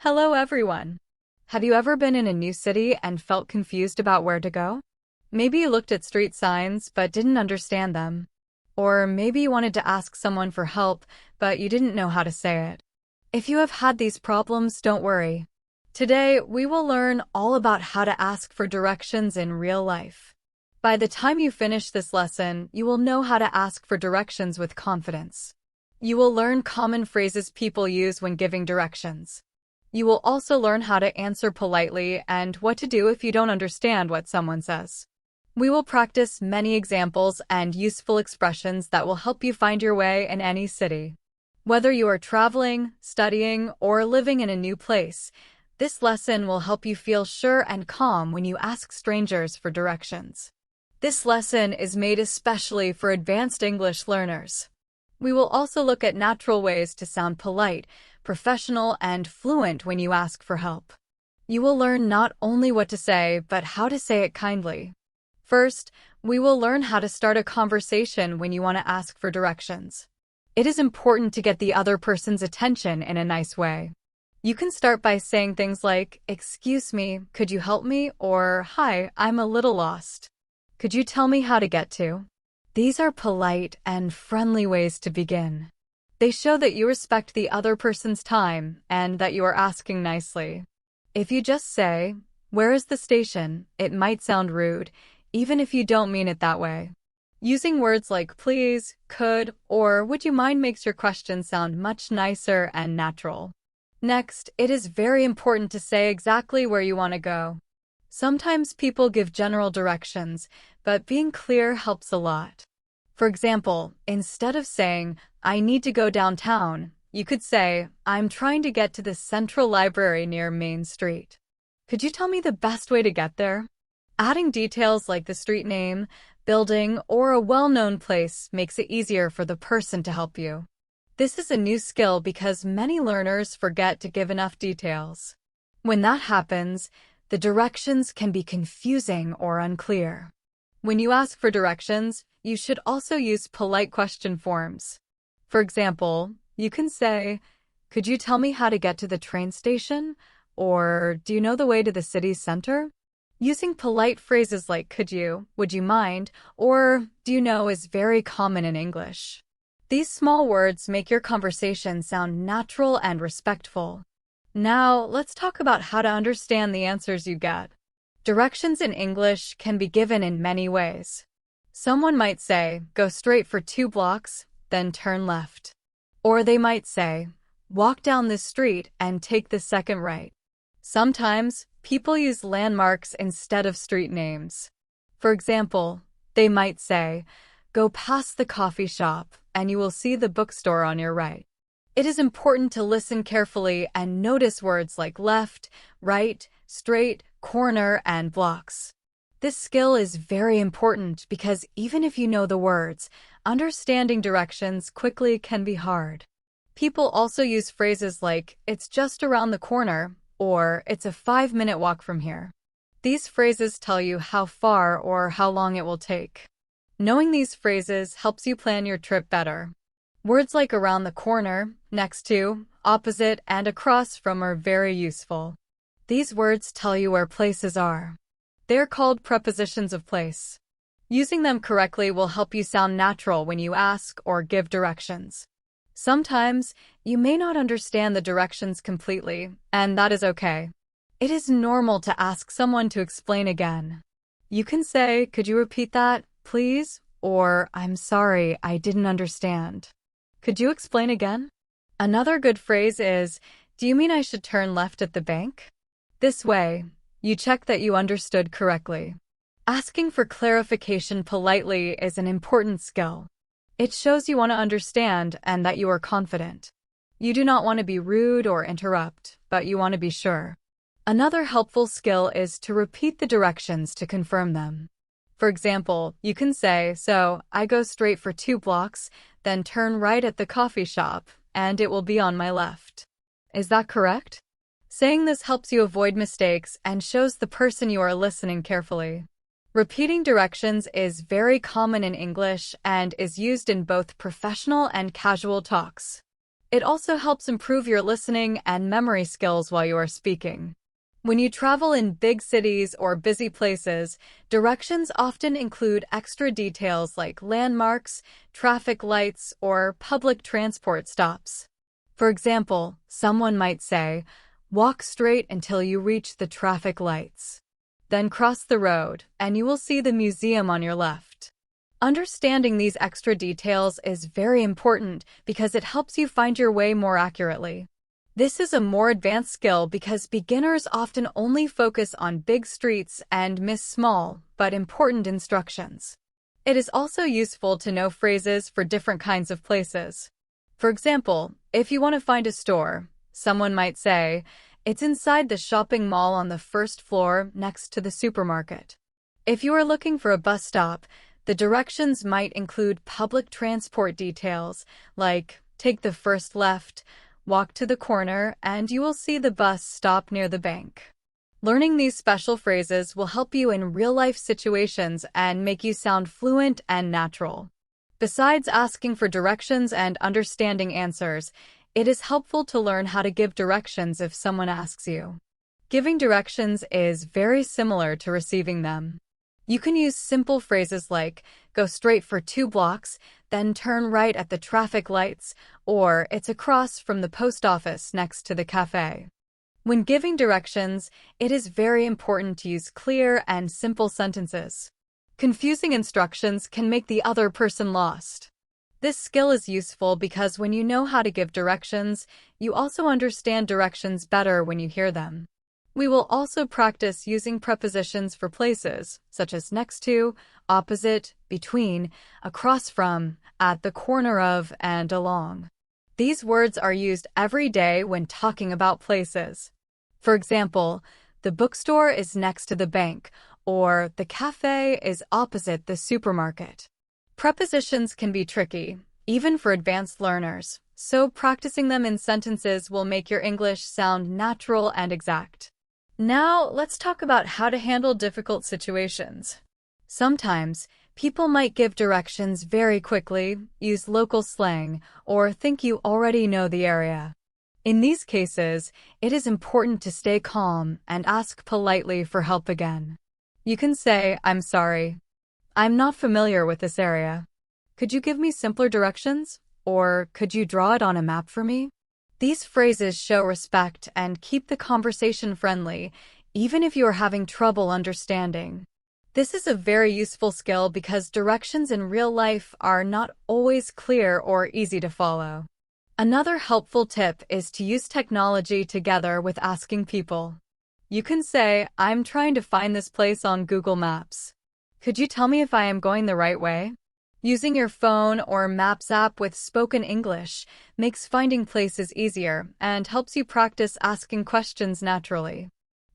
Hello everyone! Have you ever been in a new city and felt confused about where to go? Maybe you looked at street signs but didn't understand them. Or maybe you wanted to ask someone for help but you didn't know how to say it. If you have had these problems, don't worry. Today, we will learn all about how to ask for directions in real life. By the time you finish this lesson, you will know how to ask for directions with confidence. You will learn common phrases people use when giving directions. You will also learn how to answer politely and what to do if you don't understand what someone says. We will practice many examples and useful expressions that will help you find your way in any city. Whether you are traveling, studying, or living in a new place, this lesson will help you feel sure and calm when you ask strangers for directions. This lesson is made especially for advanced English learners. We will also look at natural ways to sound polite, professional, and fluent when you ask for help. You will learn not only what to say, but how to say it kindly. First, we will learn how to start a conversation when you want to ask for directions. It is important to get the other person's attention in a nice way. You can start by saying things like, "Excuse me, could you help me?" or "Hi, I'm a little lost. Could you tell me how to get to?" These are polite and friendly ways to begin. They show that you respect the other person's time and that you are asking nicely. If you just say, "Where is the station?" it might sound rude, even if you don't mean it that way. Using words like please, could, or would you mind makes your question sound much nicer and natural. Next, it is very important to say exactly where you want to go. Sometimes people give general directions, but being clear helps a lot. For example, instead of saying, "I need to go downtown," you could say, "I'm trying to get to the Central Library near Main Street. Could you tell me the best way to get there?" Adding details like the street name, building, or a well-known place makes it easier for the person to help you. This is a new skill because many learners forget to give enough details. When that happens, the directions can be confusing or unclear. When you ask for directions, you should also use polite question forms. For example, you can say, "Could you tell me how to get to the train station?" Or, "Do you know the way to the city center?" Using polite phrases like "could you," "would you mind," or "do you know" is very common in English. These small words make your conversation sound natural and respectful. Now, let's talk about how to understand the answers you get. Directions in English can be given in many ways. Someone might say, "Go straight for 2 blocks, then turn left." Or they might say, "Walk down this street and take the second right." Sometimes, people use landmarks instead of street names. For example, they might say, "Go past the coffee shop, and you will see the bookstore on your right." It is important to listen carefully and notice words like left, right, straight, corner, and blocks. This skill is very important because even if you know the words, understanding directions quickly can be hard. People also use phrases like, "It's just around the corner," or "It's a 5-minute walk from here." These phrases tell you how far or how long it will take. Knowing these phrases helps you plan your trip better. Words like around the corner, next to, opposite, and across from are very useful. These words tell you where places are. They're called prepositions of place. Using them correctly will help you sound natural when you ask or give directions. Sometimes, you may not understand the directions completely, and that is okay. It is normal to ask someone to explain again. You can say, "Could you repeat that, please?" Or, "I'm sorry, I didn't understand. Could you explain again?" Another good phrase is, "Do you mean I should turn left at the bank?" This way, you check that you understood correctly. Asking for clarification politely is an important skill. It shows you want to understand and that you are confident. You do not want to be rude or interrupt, but you want to be sure. Another helpful skill is to repeat the directions to confirm them. For example, you can say, "So, I go straight for 2 blocks, then turn right at the coffee shop, and it will be on my left. Is that correct?" Saying this helps you avoid mistakes and shows the person you are listening carefully. Repeating directions is very common in English and is used in both professional and casual talks. It also helps improve your listening and memory skills while you are speaking. When you travel in big cities or busy places, directions often include extra details like landmarks, traffic lights, or public transport stops. For example, someone might say, "Walk straight until you reach the traffic lights. Then cross the road, and you will see the museum on your left." Understanding these extra details is very important because it helps you find your way more accurately. This is a more advanced skill because beginners often only focus on big streets and miss small but important instructions. It is also useful to know phrases for different kinds of places. For example, if you want to find a store, someone might say, "It's inside the shopping mall on the first floor next to the supermarket." If you are looking for a bus stop, the directions might include public transport details like, "Take the first left, walk to the corner, and you will see the bus stop near the bank." Learning these special phrases will help you in real-life situations and make you sound fluent and natural. Besides asking for directions and understanding answers, it is helpful to learn how to give directions if someone asks you. Giving directions is very similar to receiving them. You can use simple phrases like, "Go straight for 2 blocks, then turn right at the traffic lights," or "It's across from the post office next to the cafe." When giving directions, it is very important to use clear and simple sentences. Confusing instructions can make the other person lost. This skill is useful because when you know how to give directions, you also understand directions better when you hear them. We will also practice using prepositions for places, such as next to, opposite, between, across from, at the corner of, and along. These words are used every day when talking about places. For example, the bookstore is next to the bank, or the cafe is opposite the supermarket. Prepositions can be tricky, even for advanced learners, so practicing them in sentences will make your English sound natural and exact. Now, let's talk about how to handle difficult situations. Sometimes, people might give directions very quickly, use local slang, or think you already know the area. In these cases, it is important to stay calm and ask politely for help again. You can say, "I'm sorry. I'm not familiar with this area. Could you give me simpler directions? Or could you draw it on a map for me?" These phrases show respect and keep the conversation friendly, even if you are having trouble understanding. This is a very useful skill because directions in real life are not always clear or easy to follow. Another helpful tip is to use technology together with asking people. You can say, "I'm trying to find this place on Google Maps. Could you tell me if I am going the right way?" Using your phone or Maps app with spoken English makes finding places easier and helps you practice asking questions naturally.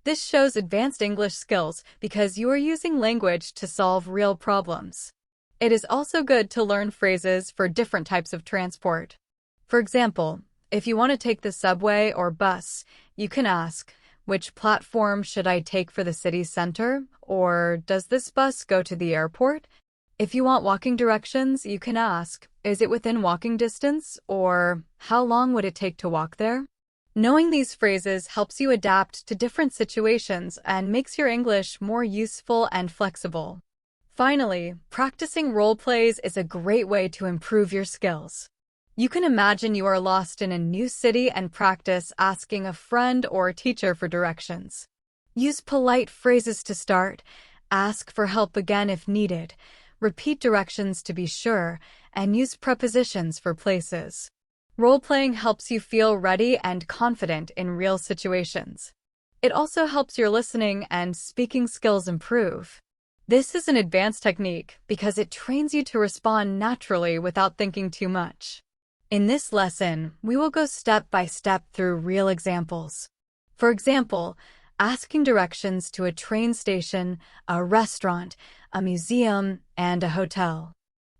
This shows advanced English skills because you are using language to solve real problems. It is also good to learn phrases for different types of transport. For example, if you want to take the subway or bus, you can ask, "Which platform should I take for the city center?" Or, "Does this bus go to the airport?" If you want walking directions, you can ask, "Is it within walking distance?" Or, "How long would it take to walk there?" Knowing these phrases helps you adapt to different situations and makes your English more useful and flexible. Finally, practicing role plays is a great way to improve your skills. You can imagine you are lost in a new city and practice asking a friend or teacher for directions. Use polite phrases to start, ask for help again if needed, repeat directions to be sure, and use prepositions for places. Role-playing helps you feel ready and confident in real situations. It also helps your listening and speaking skills improve. This is an advanced technique because it trains you to respond naturally without thinking too much. In this lesson, we will go step by step through real examples. For example, asking directions to a train station, a restaurant, a museum, and a hotel.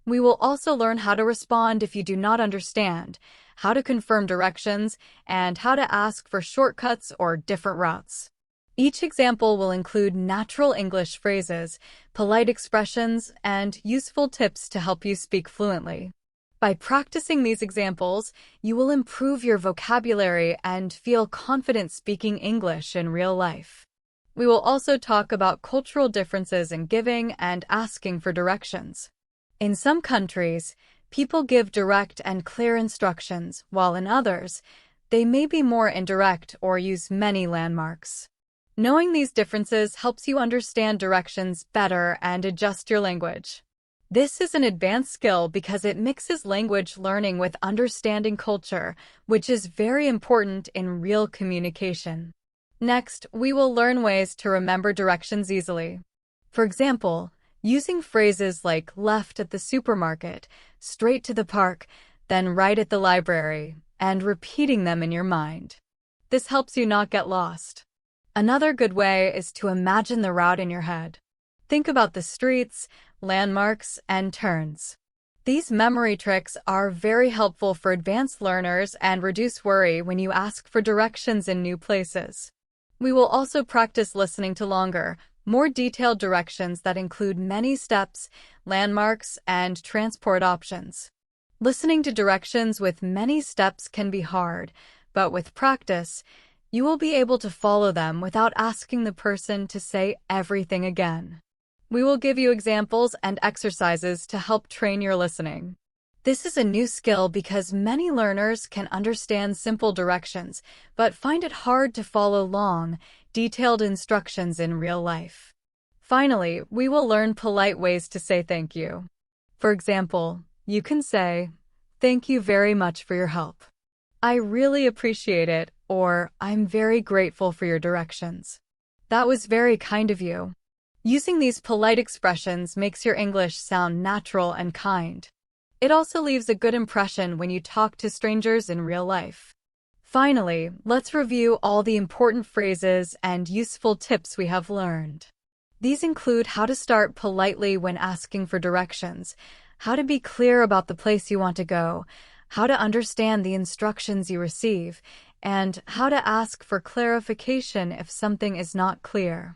We will also learn how to respond if you do not understand, how to confirm directions, and how to ask for shortcuts or different routes. Each example will include natural English phrases, polite expressions, and useful tips to help you speak fluently. By practicing these examples, you will improve your vocabulary and feel confident speaking English in real life. We will also talk about cultural differences in giving and asking for directions. In some countries, people give direct and clear instructions, while in others, they may be more indirect or use many landmarks. Knowing these differences helps you understand directions better and adjust your language. This is an advanced skill because it mixes language learning with understanding culture, which is very important in real communication. Next, we will learn ways to remember directions easily. For example, using phrases like left at the supermarket, straight to the park, then right at the library, and repeating them in your mind. This helps you not get lost. Another good way is to imagine the route in your head. Think about the streets, landmarks, and turns. These memory tricks are very helpful for advanced learners and reduce worry when you ask for directions in new places. We will also practice listening to longer, more detailed directions that include many steps, landmarks, and transport options. Listening to directions with many steps can be hard, but with practice, you will be able to follow them without asking the person to say everything again. We will give you examples and exercises to help train your listening. This is a new skill because many learners can understand simple directions, but find it hard to follow long, detailed instructions in real life. Finally, we will learn polite ways to say thank you. For example, you can say, "Thank you very much for your help. I really appreciate it," or "I'm very grateful for your directions. That was very kind of you." Using these polite expressions makes your English sound natural and kind. It also leaves a good impression when you talk to strangers in real life. Finally, let's review all the important phrases and useful tips we have learned. These include how to start politely when asking for directions, how to be clear about the place you want to go, how to understand the instructions you receive, and how to ask for clarification if something is not clear.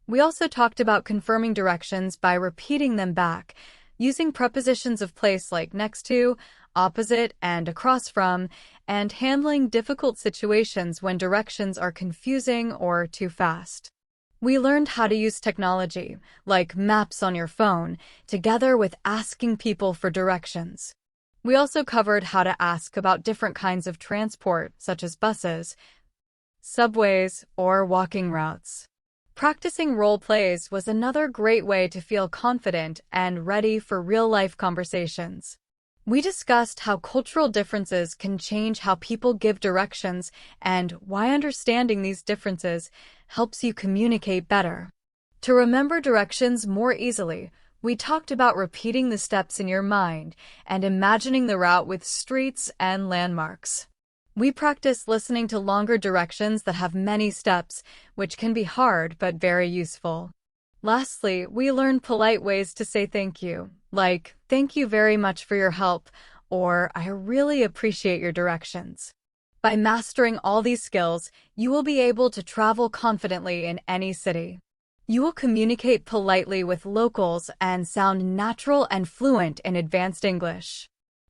We also talked about confirming directions by repeating them back, using prepositions of place like next to, opposite, and across from, and handling difficult situations when directions are confusing or too fast. We learned how to use technology, like maps on your phone, together with asking people for directions. We also covered how to ask about different kinds of transport, such as buses, subways, or walking routes. Practicing role plays was another great way to feel confident and ready for real-life conversations. We discussed how cultural differences can change how people give directions and why understanding these differences helps you communicate better. To remember directions more easily, we talked about repeating the steps in your mind and imagining the route with streets and landmarks. We practice listening to longer directions that have many steps, which can be hard but very useful. Lastly, we learned polite ways to say thank you, like, "Thank you very much for your help," or "I really appreciate your directions." By mastering all these skills, you will be able to travel confidently in any city. You will communicate politely with locals and sound natural and fluent in advanced English.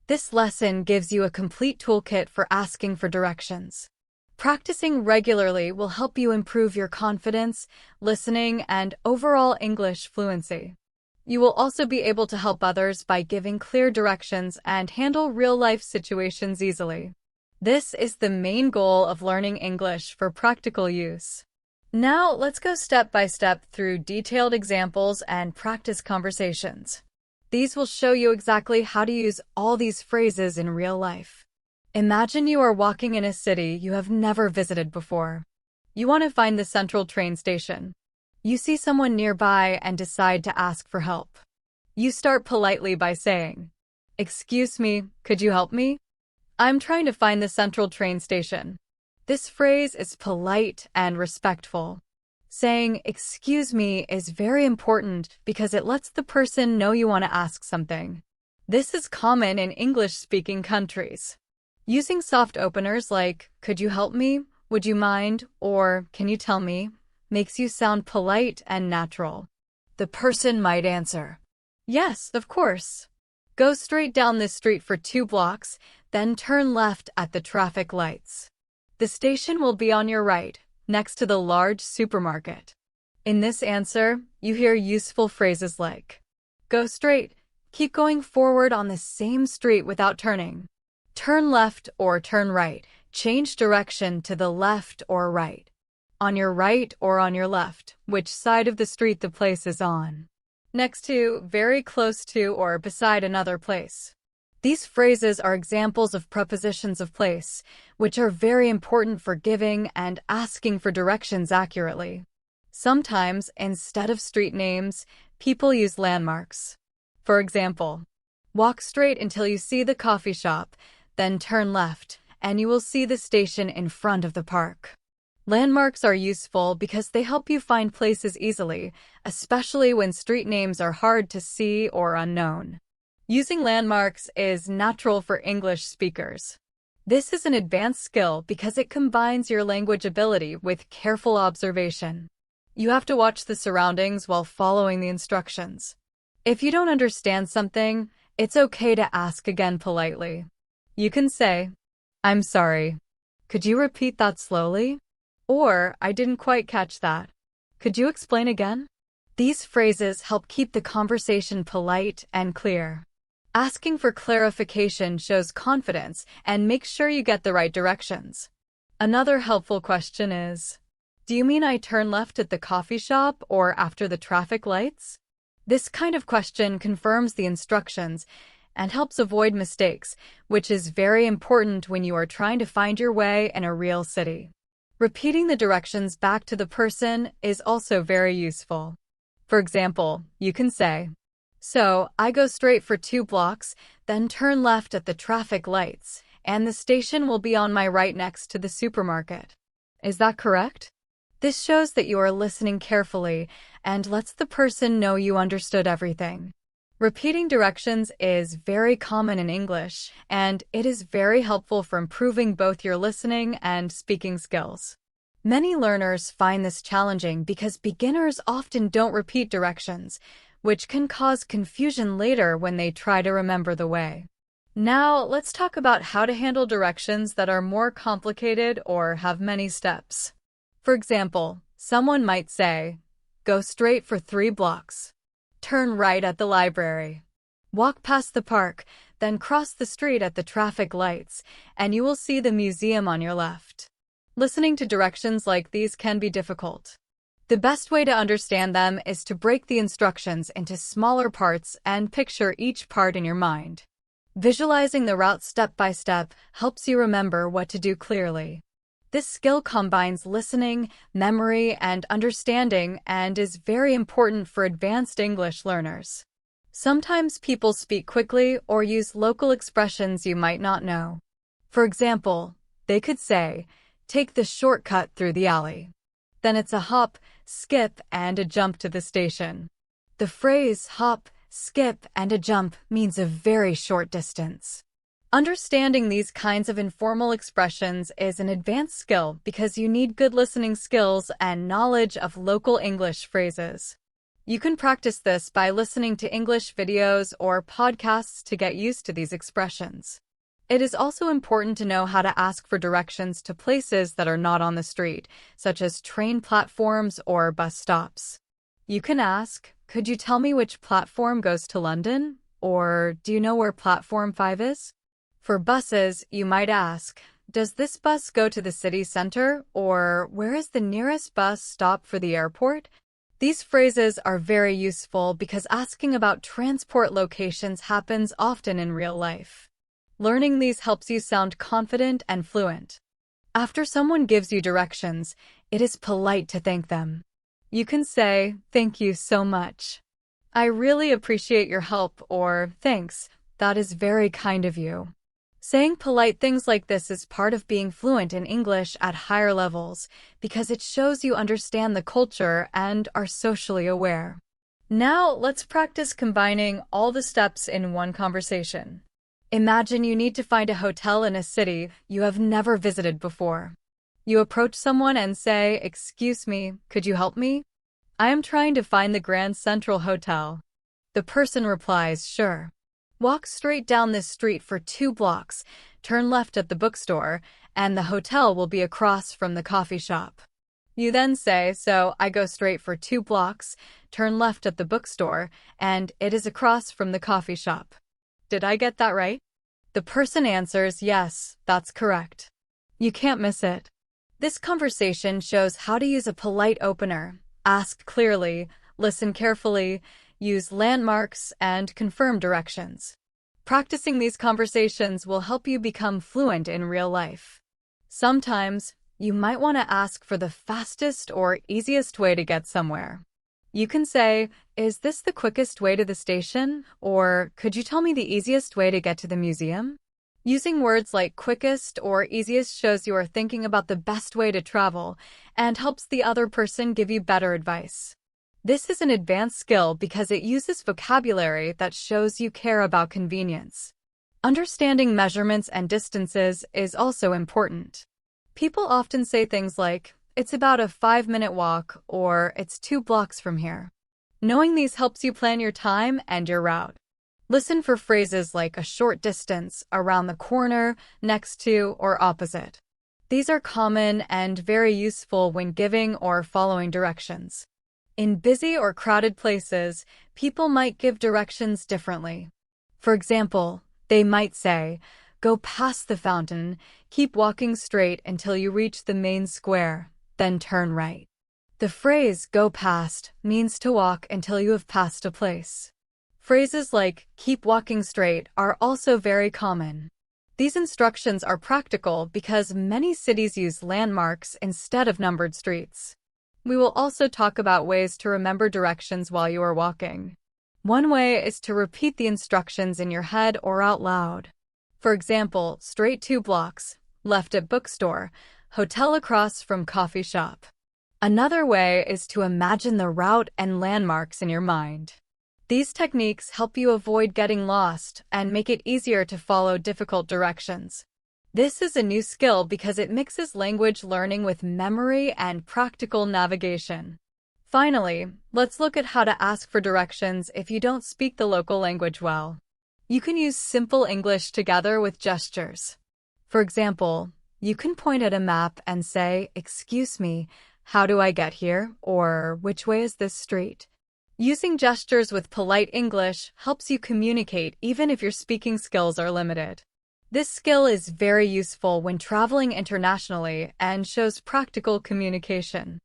This lesson gives you a complete toolkit for asking for directions. Practicing regularly will help you improve your confidence, listening, and overall English fluency. You will also be able to help others by giving clear directions and handle real-life situations easily. This is the main goal of learning English for practical use. Now, let's go step by step through detailed examples and practice conversations. These will show you exactly how to use all these phrases in real life. Imagine you are walking in a city you have never visited before. You want to find the central train station. You see someone nearby and decide to ask for help. You start politely by saying, "Excuse me, could you help me? I'm trying to find the central train station." This phrase is polite and respectful. Saying, "Excuse me," is very important because it lets the person know you want to ask something. This is common in English-speaking countries. Using soft openers like, "Could you help me? Would you mind?" or "Can you tell me?" makes you sound polite and natural. The person might answer, "Yes, of course." Go straight down this street for 2 blocks, then turn left at the traffic lights. The station will be on your right, next to the large supermarket. In this answer, you hear useful phrases like, go straight, keep going forward on the same street without turning. Turn left or turn right, change direction to the left or right. On your right or on your left, which side of the street the place is on. Next to, very close to, or beside another place. These phrases are examples of prepositions of place, which are very important for giving and asking for directions accurately. Sometimes, instead of street names, people use landmarks. For example, walk straight until you see the coffee shop, then turn left, and you will see the station in front of the park. Landmarks are useful because they help you find places easily, especially when street names are hard to see or unknown. Using landmarks is natural for English speakers. This is an advanced skill because it combines your language ability with careful observation. You have to watch the surroundings while following the instructions. If you don't understand something, it's okay to ask again politely. You can say, I'm sorry. Could you repeat that slowly? Or, I didn't quite catch that. Could you explain again? These phrases help keep the conversation polite and clear. Asking for clarification shows confidence and makes sure you get the right directions. Another helpful question is, do you mean I turn left at the coffee shop or after the traffic lights? This kind of question confirms the instructions and helps avoid mistakes, which is very important when you are trying to find your way in a real city. Repeating the directions back to the person is also very useful. For example, you can say, so, I go straight for 2 blocks, then turn left at the traffic lights, and the station will be on my right next to the supermarket. Is that correct? This shows that you are listening carefully and lets the person know you understood everything. Repeating directions is very common in English, and it is very helpful for improving both your listening and speaking skills. Many learners find this challenging because beginners often don't repeat directions, which can cause confusion later when they try to remember the way. Now, let's talk about how to handle directions that are more complicated or have many steps. For example, someone might say, go straight for 3 blocks. Turn right at the library. Walk past the park, then cross the street at the traffic lights, and you will see the museum on your left. Listening to directions like these can be difficult. The best way to understand them is to break the instructions into smaller parts and picture each part in your mind. Visualizing the route step by step helps you remember what to do clearly. This skill combines listening, memory, and understanding and is very important for advanced English learners. Sometimes people speak quickly or use local expressions you might not know. For example, they could say, take the shortcut through the alley. Then it's a hop, skip, and a jump to the station. The phrase hop, skip, and a jump means a very short distance. Understanding these kinds of informal expressions is an advanced skill because you need good listening skills and knowledge of local English phrases. You can practice this by listening to English videos or podcasts to get used to these expressions. It is also important to know how to ask for directions to places that are not on the street, such as train platforms or bus stops. You can ask, could you tell me which platform goes to London? Or, do you know where platform 5 is? For buses, you might ask, does this bus go to the city center? Or, where is the nearest bus stop for the airport? These phrases are very useful because asking about transport locations happens often in real life. Learning these helps you sound confident and fluent. After someone gives you directions, it is polite to thank them. You can say, thank you so much. I really appreciate your help, or thanks, that is very kind of you. Saying polite things like this is part of being fluent in English at higher levels because it shows you understand the culture and are socially aware. Now, let's practice combining all the steps in one conversation. Imagine you need to find a hotel in a city you have never visited before. You approach someone and say, excuse me, could you help me? I am trying to find the Grand Central Hotel. The person replies, sure. Walk straight down this street for 2 blocks, turn left at the bookstore, and the hotel will be across from the coffee shop. You then say, so I go straight for 2 blocks, turn left at the bookstore, and it is across from the coffee shop. Did I get that right? The person answers, yes, that's correct. You can't miss it. This conversation shows how to use a polite opener, ask clearly, listen carefully, use landmarks, and confirm directions. Practicing these conversations will help you become fluent in real life. Sometimes, you might want to ask for the fastest or easiest way to get somewhere. You can say, is this the quickest way to the station? Or could you tell me the easiest way to get to the museum? Using words like quickest or easiest shows you are thinking about the best way to travel and helps the other person give you better advice. This is an advanced skill because it uses vocabulary that shows you care about convenience. Understanding measurements and distances is also important. People often say things like, it's about a 5-minute walk, or it's 2 blocks from here. Knowing these helps you plan your time and your route. Listen for phrases like a short distance, around the corner, next to, or opposite. These are common and very useful when giving or following directions. In busy or crowded places, people might give directions differently. For example, they might say, go past the fountain, keep walking straight until you reach the main square, then turn right. The phrase go past means to walk until you have passed a place. Phrases like keep walking straight are also very common. These instructions are practical because many cities use landmarks instead of numbered streets. We will also talk about ways to remember directions while you are walking. One way is to repeat the instructions in your head or out loud. For example, straight 2 blocks, left at bookstore, hotel across from coffee shop. Another way is to imagine the route and landmarks in your mind. These techniques help you avoid getting lost and make it easier to follow difficult directions. This is a new skill because it mixes language learning with memory and practical navigation. Finally, let's look at how to ask for directions if you don't speak the local language well. You can use simple English together with gestures. For example, you can point at a map and say, excuse me, how do I get here? Or which way is this street? Using gestures with polite English helps you communicate even if your speaking skills are limited. This skill is very useful when traveling internationally and shows practical communication.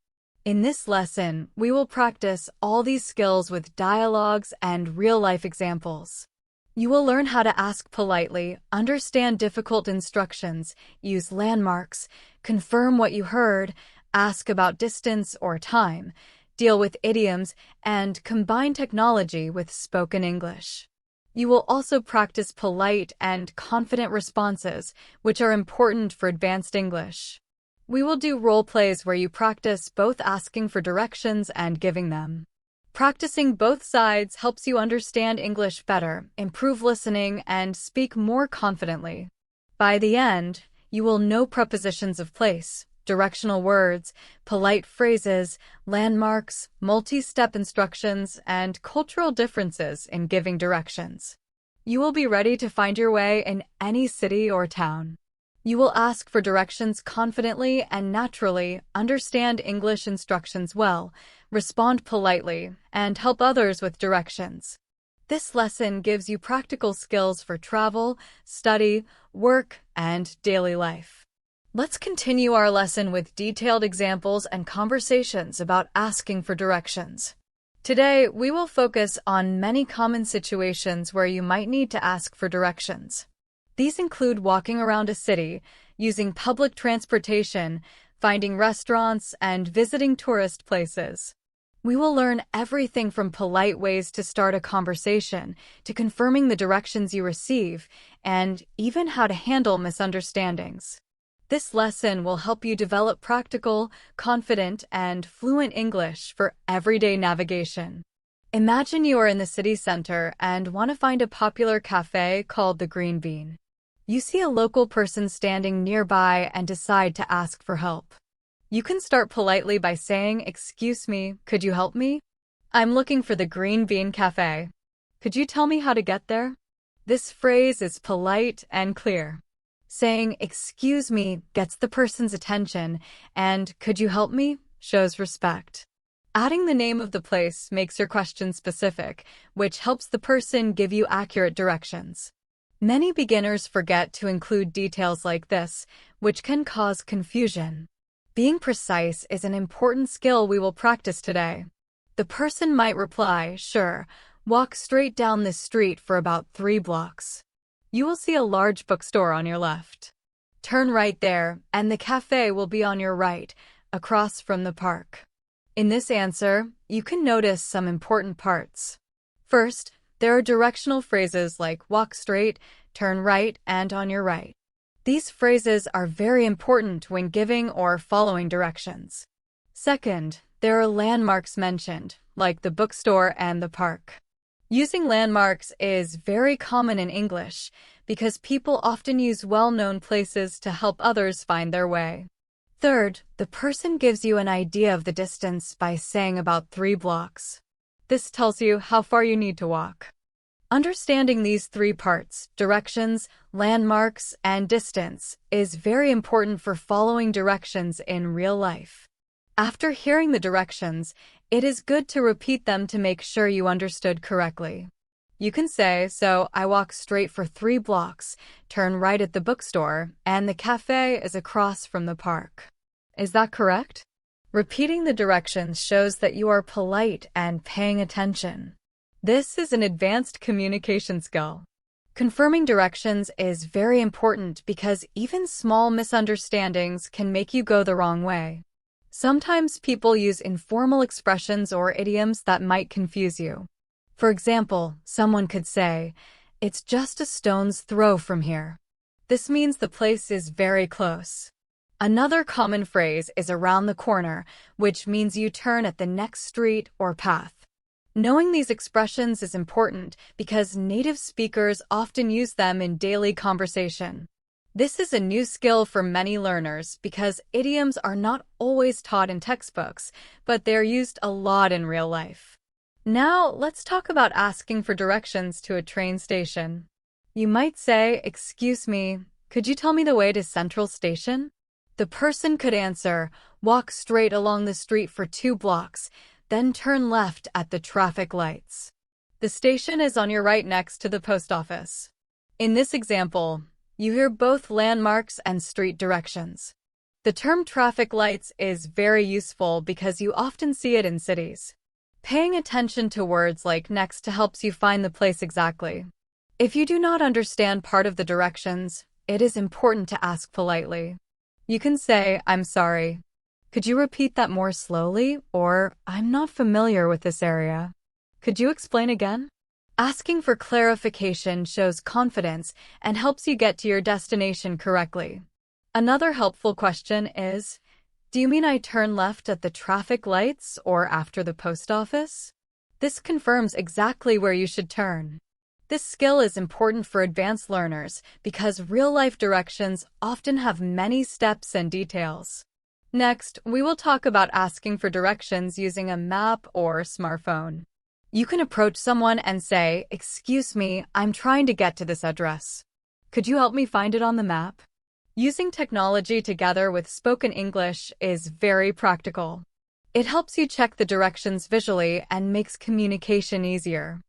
In this lesson, we will practice all these skills with dialogues and real-life examples. You will learn how to ask politely, understand difficult instructions, use landmarks, confirm what you heard, ask about distance or time, deal with idioms, and combine technology with spoken English. You will also practice polite and confident responses, which are important for advanced English. We will do role plays where you practice both asking for directions and giving them. Practicing both sides helps you understand English better, improve listening, and speak more confidently. By the end, you will know prepositions of place, directional words, polite phrases, landmarks, multi-step instructions, and cultural differences in giving directions. You will be ready to find your way in any city or town. You will ask for directions confidently and naturally, understand English instructions well, respond politely, and help others with directions. This lesson gives you practical skills for travel, study, work, and daily life. Let's continue our lesson with detailed examples and conversations about asking for directions. Today, we will focus on many common situations where you might need to ask for directions. These include walking around a city, using public transportation, finding restaurants, and visiting tourist places. We will learn everything from polite ways to start a conversation, to confirming the directions you receive, and even how to handle misunderstandings. This lesson will help you develop practical, confident, and fluent English for everyday navigation. Imagine you are in the city center and want to find a popular cafe called the Green Bean. You see a local person standing nearby and decide to ask for help. You can start politely by saying, "Excuse me, could you help me? I'm looking for the Green Bean Cafe. Could you tell me how to get there?" This phrase is polite and clear. Saying, "Excuse me," gets the person's attention, and "Could you help me?" shows respect. Adding the name of the place makes your question specific, which helps the person give you accurate directions. Many beginners forget to include details like this, which can cause confusion. Being precise is an important skill we will practice today. The person might reply, "Sure, walk straight down this street for about 3 blocks. You will see a large bookstore on your left. Turn right there, and the cafe will be on your right, across from the park." In this answer, you can notice some important parts. First, there are directional phrases like walk straight, turn right, and on your right. These phrases are very important when giving or following directions. Second, there are landmarks mentioned, like the bookstore and the park. Using landmarks is very common in English because people often use well-known places to help others find their way. Third, the person gives you an idea of the distance by saying about 3 blocks. This tells you how far you need to walk. Understanding these 3 parts, directions, landmarks, and distance, is very important for following directions in real life. After hearing the directions, it is good to repeat them to make sure you understood correctly. You can say, "So I walk straight for 3 blocks, turn right at the bookstore, and the cafe is across from the park." Is that correct? Repeating the directions shows that you are polite and paying attention. This is an advanced communication skill. Confirming directions is very important because even small misunderstandings can make you go the wrong way. Sometimes people use informal expressions or idioms that might confuse you. For example, someone could say, "It's just a stone's throw from here." This means the place is very close. Another common phrase is around the corner, which means you turn at the next street or path. Knowing these expressions is important because native speakers often use them in daily conversation. This is a new skill for many learners because idioms are not always taught in textbooks, but they're used a lot in real life. Now, let's talk about asking for directions to a train station. You might say, "Excuse me, could you tell me the way to Central Station?" The person could answer, "Walk straight along the street for 2 blocks, then turn left at the traffic lights. The station is on your right next to the post office." In this example, you hear both landmarks and street directions. The term traffic lights is very useful because you often see it in cities. Paying attention to words like next to helps you find the place exactly. If you do not understand part of the directions, it is important to ask politely. You can say, "I'm sorry. Could you repeat that more slowly?" Or, "I'm not familiar with this area. Could you explain again?" Asking for clarification shows confidence and helps you get to your destination correctly. Another helpful question is, "Do you mean I turn left at the traffic lights or after the post office?" This confirms exactly where you should turn. This skill is important for advanced learners because real-life directions often have many steps and details. Next, we will talk about asking for directions using a map or smartphone. You can approach someone and say, "Excuse me, I'm trying to get to this address. Could you help me find it on the map?" Using technology together with spoken English is very practical. It helps you check the directions visually and makes communication easier.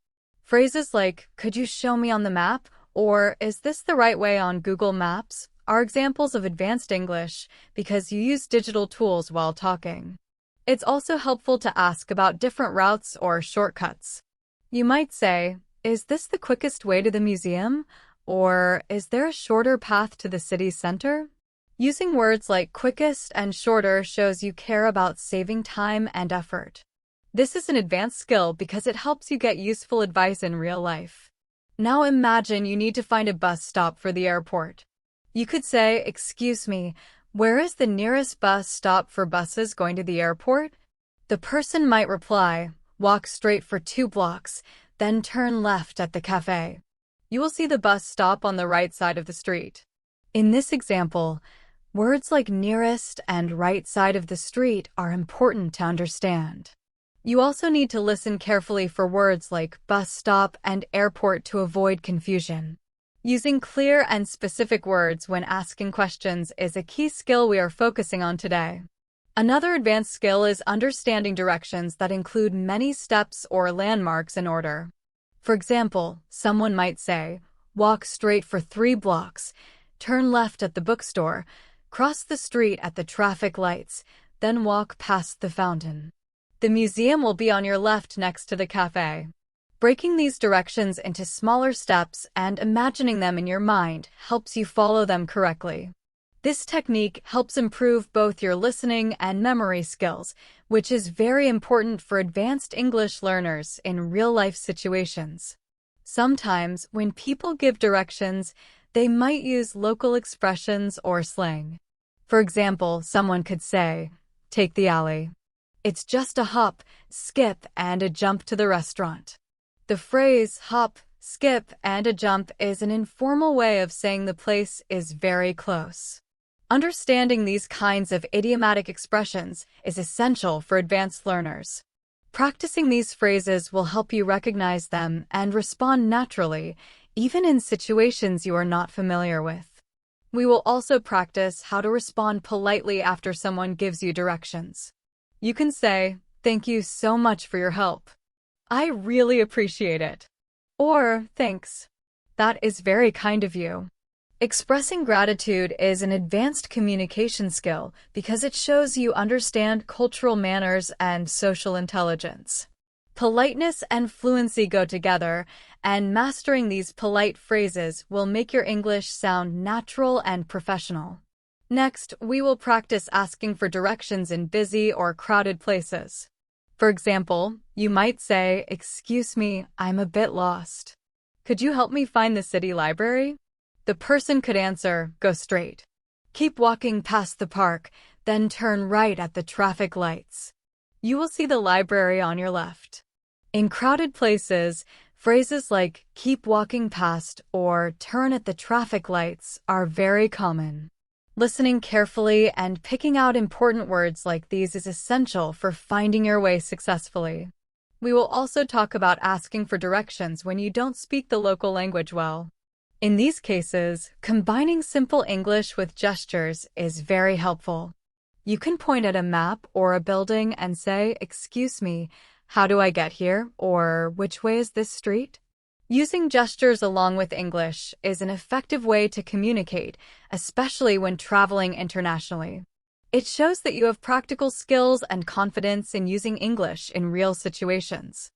Phrases like, "Could you show me on the map?" or "Is this the right way on Google Maps?" are examples of advanced English because you use digital tools while talking. It's also helpful to ask about different routes or shortcuts. You might say, "Is this the quickest way to the museum?" Or, "Is there a shorter path to the city center?" Using words like quickest and shorter shows you care about saving time and effort. This is an advanced skill because it helps you get useful advice in real life. Now imagine you need to find a bus stop for the airport. You could say, "Excuse me, where is the nearest bus stop for buses going to the airport?" The person might reply, "Walk straight for 2 blocks, then turn left at the cafe. You will see the bus stop on the right side of the street." In this example, words like nearest and right side of the street are important to understand. You also need to listen carefully for words like bus stop and airport to avoid confusion. Using clear and specific words when asking questions is a key skill we are focusing on today. Another advanced skill is understanding directions that include many steps or landmarks in order. For example, someone might say, walk straight for 3 blocks, turn left at the bookstore, cross the street at the traffic lights, then walk past the fountain. The museum will be on your left next to the cafe. Breaking these directions into smaller steps and imagining them in your mind helps you follow them correctly. This technique helps improve both your listening and memory skills, which is very important for advanced English learners in real-life situations. Sometimes, when people give directions, they might use local expressions or slang. For example, someone could say, take the alley. It's just a hop, skip, and a jump to the restaurant. The phrase hop, skip, and a jump is an informal way of saying the place is very close. Understanding these kinds of idiomatic expressions is essential for advanced learners. Practicing these phrases will help you recognize them and respond naturally, even in situations you are not familiar with. We will also practice how to respond politely after someone gives you directions. You can say, "Thank you so much for your help. I really appreciate it." Or, "Thanks. That is very kind of you." Expressing gratitude is an advanced communication skill because it shows you understand cultural manners and social intelligence. Politeness and fluency go together, and mastering these polite phrases will make your English sound natural and professional. Next, we will practice asking for directions in busy or crowded places. For example, you might say, "Excuse me, I'm a bit lost. Could you help me find the city library?" The person could answer, "Go straight. Keep walking past the park, then turn right at the traffic lights. You will see the library on your left." In crowded places, phrases like "keep walking past" or "turn at the traffic lights" are very common. Listening carefully and picking out important words like these is essential for finding your way successfully. We will also talk about asking for directions when you don't speak the local language well. In these cases, combining simple English with gestures is very helpful. You can point at a map or a building and say, "Excuse me, how do I get here?" or "Which way is this street?" Using gestures along with English is an effective way to communicate, especially when traveling internationally. It shows that you have practical skills and confidence in using English in real situations.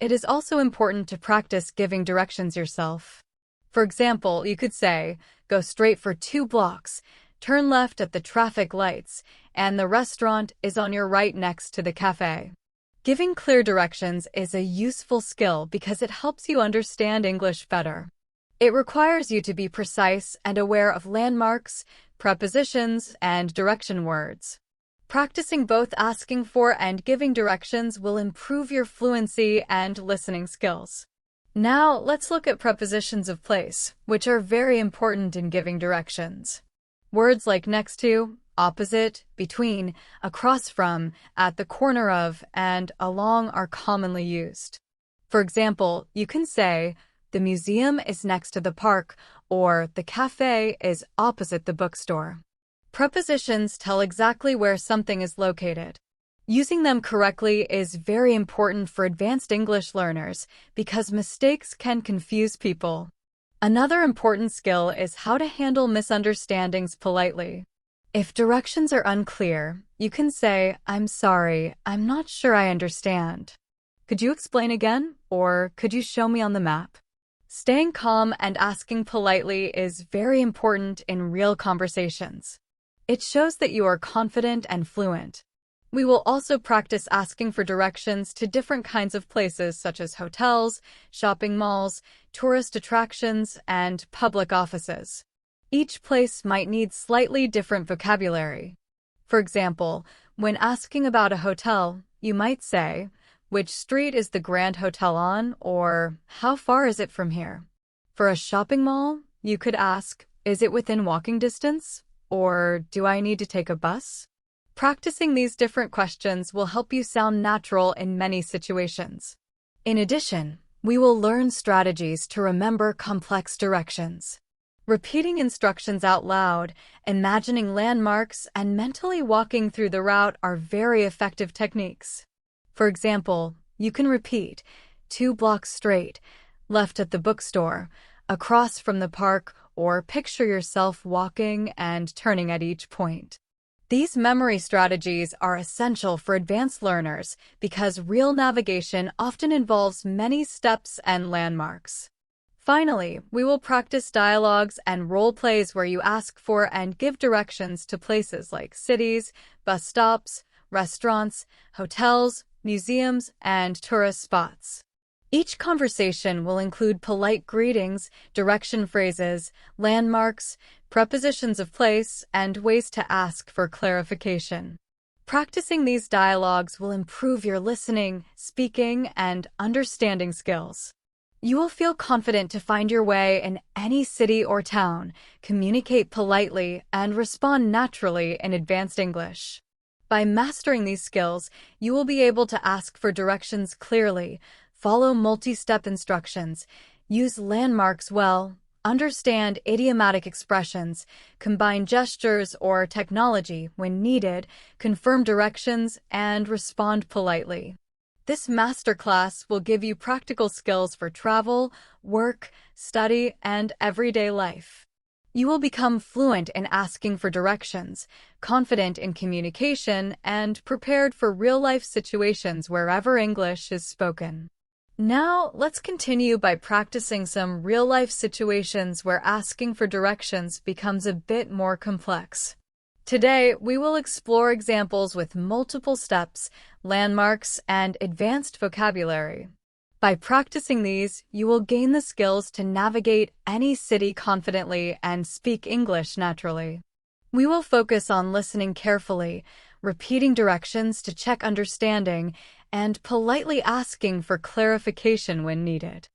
It is also important to practice giving directions yourself. For example, you could say, "Go straight for 2 blocks, turn left at the traffic lights, and the restaurant is on your right next to the cafe." Giving clear directions is a useful skill because it helps you understand English better. It requires you to be precise and aware of landmarks, prepositions, and direction words. Practicing both asking for and giving directions will improve your fluency and listening skills. Now, let's look at prepositions of place, which are very important in giving directions. Words like next to, opposite, between, across from, at the corner of, and along are commonly used. For example, you can say, "The museum is next to the park," or "The cafe is opposite the bookstore." Prepositions tell exactly where something is located. Using them correctly is very important for advanced English learners because mistakes can confuse people. Another important skill is how to handle misunderstandings politely. If directions are unclear, you can say, "I'm sorry, I'm not sure I understand. Could you explain again?" or "Could you show me on the map?" Staying calm and asking politely is very important in real conversations. It shows that you are confident and fluent. We will also practice asking for directions to different kinds of places such as hotels, shopping malls, tourist attractions, and public offices. Each place might need slightly different vocabulary. For example, when asking about a hotel, you might say, "Which street is the Grand Hotel on?" or "How far is it from here?" For a shopping mall, you could ask, "Is it within walking distance?" or "Do I need to take a bus?" Practicing these different questions will help you sound natural in many situations. In addition, we will learn strategies to remember complex directions. Repeating instructions out loud, imagining landmarks, and mentally walking through the route are very effective techniques. For example, you can repeat 2 blocks straight, left at the bookstore, across from the park, or picture yourself walking and turning at each point. These memory strategies are essential for advanced learners because real navigation often involves many steps and landmarks. Finally, we will practice dialogues and role plays where you ask for and give directions to places like cities, bus stops, restaurants, hotels, museums, and tourist spots. Each conversation will include polite greetings, direction phrases, landmarks, prepositions of place, and ways to ask for clarification. Practicing these dialogues will improve your listening, speaking, and understanding skills. You will feel confident to find your way in any city or town, communicate politely, and respond naturally in advanced English. By mastering these skills, you will be able to ask for directions clearly, follow multi-step instructions, use landmarks well, understand idiomatic expressions, combine gestures or technology when needed, confirm directions, and respond politely. This masterclass will give you practical skills for travel, work, study, and everyday life. You will become fluent in asking for directions, confident in communication, and prepared for real-life situations wherever English is spoken. Now, let's continue by practicing some real-life situations where asking for directions becomes a bit more complex. Today, we will explore examples with multiple steps, landmarks, and advanced vocabulary. By practicing these, you will gain the skills to navigate any city confidently and speak English naturally. We will focus on listening carefully, repeating directions to check understanding, and politely asking for clarification when needed.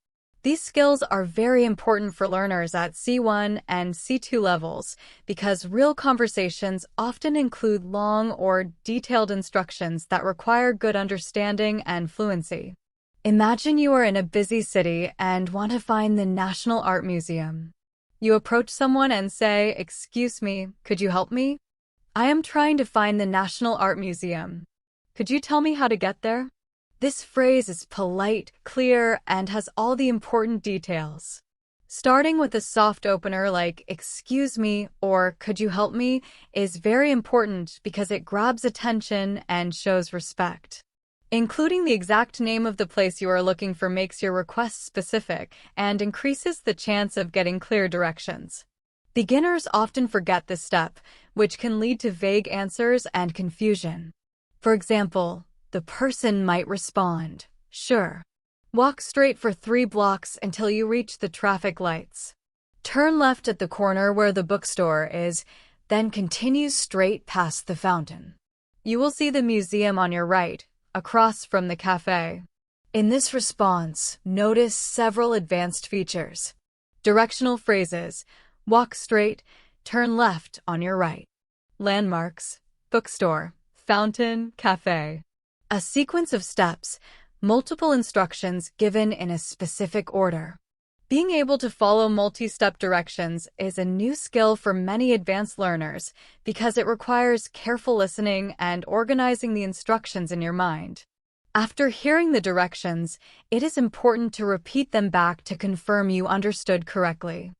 These skills are very important for learners at C1 and C2 levels because real conversations often include long or detailed instructions that require good understanding and fluency. Imagine you are in a busy city and want to find the National Art Museum. You approach someone and say, "Excuse me, could you help me? I am trying to find the National Art Museum. Could you tell me how to get there?" This phrase is polite, clear, and has all the important details. Starting with a soft opener like "excuse me" or "could you help me" is very important because it grabs attention and shows respect. Including the exact name of the place you are looking for makes your request specific and increases the chance of getting clear directions. Beginners often forget this step, which can lead to vague answers and confusion. For example, the person might respond, "Sure. Walk straight for 3 blocks until you reach the traffic lights. Turn left at the corner where the bookstore is, then continue straight past the fountain. You will see the museum on your right, across from the cafe." In this response, notice several advanced features. Directional phrases, walk straight, turn left on your right. Landmarks, bookstore, fountain, cafe. A sequence of steps, multiple instructions given in a specific order. Being able to follow multi-step directions is a new skill for many advanced learners because it requires careful listening and organizing the instructions in your mind. After hearing the directions, it is important to repeat them back to confirm you understood correctly.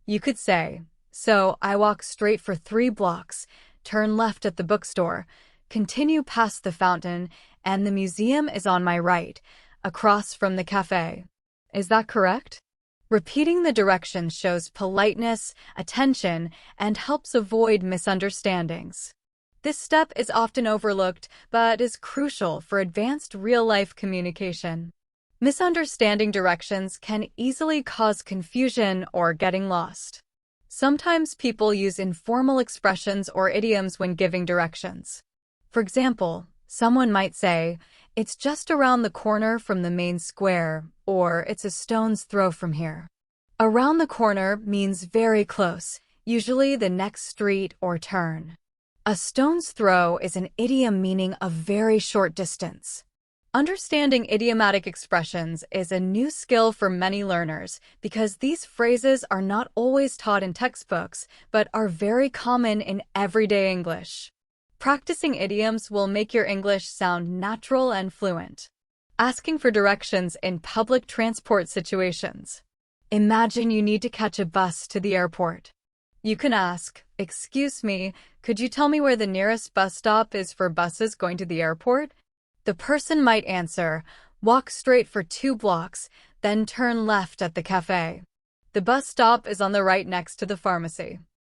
You could say, "So I walk straight for 3 blocks, turn left at the bookstore, continue past the fountain, and the museum is on my right, across from the cafe." Is that correct? Repeating the directions shows politeness, attention, and helps avoid misunderstandings. This step is often overlooked, but is crucial for advanced real-life communication. Misunderstanding directions can easily cause confusion or getting lost. Sometimes people use informal expressions or idioms when giving directions. For example, someone might say, "It's just around the corner from the main square," or "It's a stone's throw from here." Around the corner means very close, usually the next street or turn. A stone's throw is an idiom meaning a very short distance. Understanding idiomatic expressions is a new skill for many learners because these phrases are not always taught in textbooks, but are very common in everyday English. Practicing idioms will make your English sound natural and fluent. Asking for directions in public transport situations. Imagine you need to catch a bus to the airport. You can ask, "Excuse me, could you tell me where the nearest bus stop is for buses going to the airport?" The person might answer, "Walk straight for 2 blocks, then turn left at the cafe. The bus stop is on the right next to the pharmacy."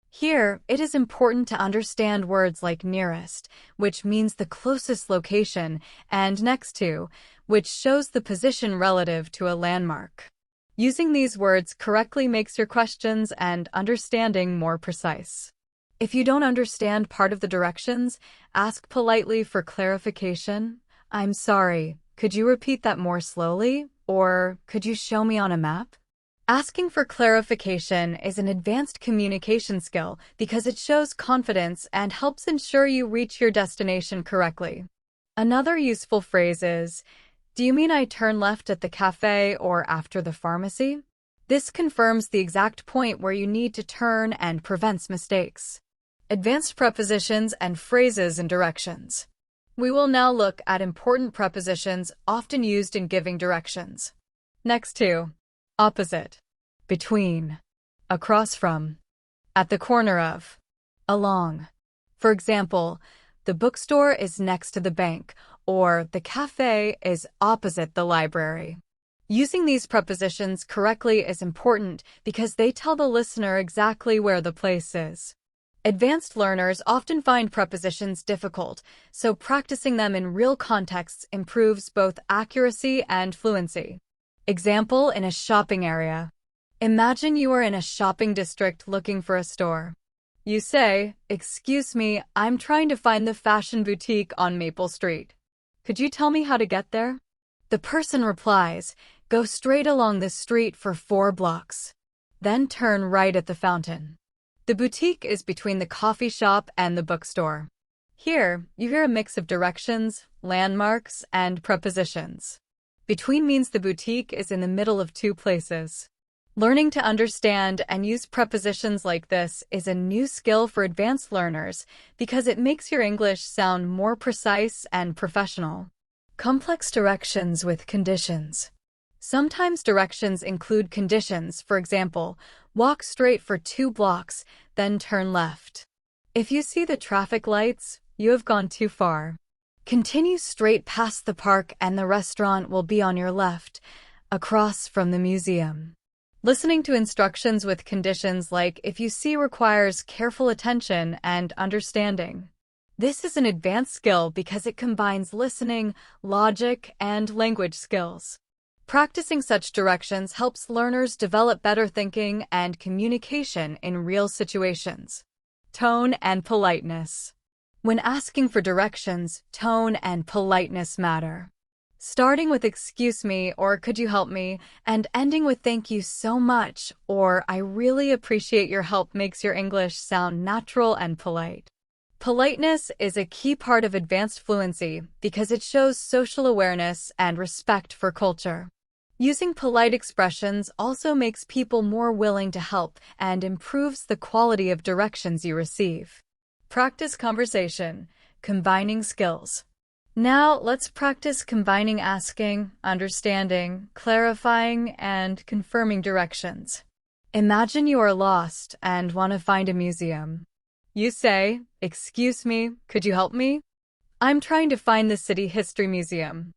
Here, it is important to understand words like nearest, which means the closest location, and next to, which shows the position relative to a landmark. Using these words correctly makes your questions and understanding more precise. If you don't understand part of the directions, ask politely for clarification. "I'm sorry, could you repeat that more slowly? Or could you show me on a map?" Asking for clarification is an advanced communication skill because it shows confidence and helps ensure you reach your destination correctly. Another useful phrase is, "Do you mean I turn left at the cafe or after the pharmacy?" This confirms the exact point where you need to turn and prevents mistakes. Advanced prepositions and phrases and directions. We will now look at important prepositions often used in giving directions. Next to, opposite, between, across from, at the corner of, along. For example, the bookstore is next to the bank, or the cafe is opposite the library. Using these prepositions correctly is important because they tell the listener exactly where the place is. Advanced learners often find prepositions difficult, so practicing them in real contexts improves both accuracy and fluency. Example in a shopping area. Imagine you are in a shopping district looking for a store. You say, "Excuse me, I'm trying to find the fashion boutique on Maple Street. Could you tell me how to get there?" The person replies, "Go straight along this street for 4 blocks. Then turn right at the fountain." The boutique is between the coffee shop and the bookstore. Here, you hear a mix of directions, landmarks, and prepositions. Between means the boutique is in the middle of 2 places. Learning to understand and use prepositions like this is a new skill for advanced learners because it makes your English sound more precise and professional. Complex directions with conditions. Sometimes directions include conditions, for example, walk straight for 2 blocks, then turn left. If you see the traffic lights, you have gone too far. Continue straight past the park and the restaurant will be on your left, across from the museum. Listening to instructions with conditions like "if you see" requires careful attention and understanding. This is an advanced skill because it combines listening, logic, and language skills. Practicing such directions helps learners develop better thinking and communication in real situations. Tone and politeness. When asking for directions, tone and politeness matter. Starting with "excuse me" or "could you help me" and ending with "thank you so much" or "I really appreciate your help" makes your English sound natural and polite. Politeness is a key part of advanced fluency because it shows social awareness and respect for culture. Using polite expressions also makes people more willing to help and improves the quality of directions you receive. Practice conversation, combining skills. Now, let's practice combining asking, understanding, clarifying, and confirming directions. Imagine you are lost and want to find a museum. You say, "Excuse me, could you help me? I'm trying to find the City History Museum."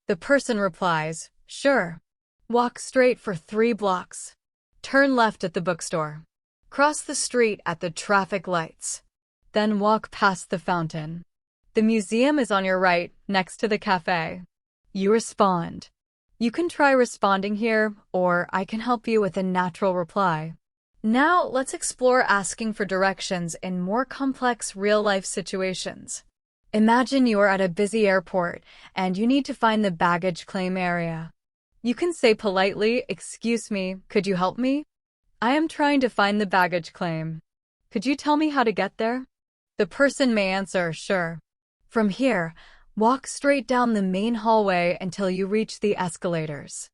The person replies, "Sure. Walk straight for 3 blocks. Turn left at the bookstore. Cross the street at the traffic lights. Then walk past the fountain. The museum is on your right, next to the cafe." You respond. You can try responding here, or I can help you with a natural reply. Now, let's explore asking for directions in more complex real-life situations. Imagine you are at a busy airport, and you need to find the baggage claim area. You can say politely, "Excuse me, could you help me? I am trying to find the baggage claim. Could you tell me how to get there?" The person may answer, sure. From here, walk straight down the main hallway until you reach the escalators.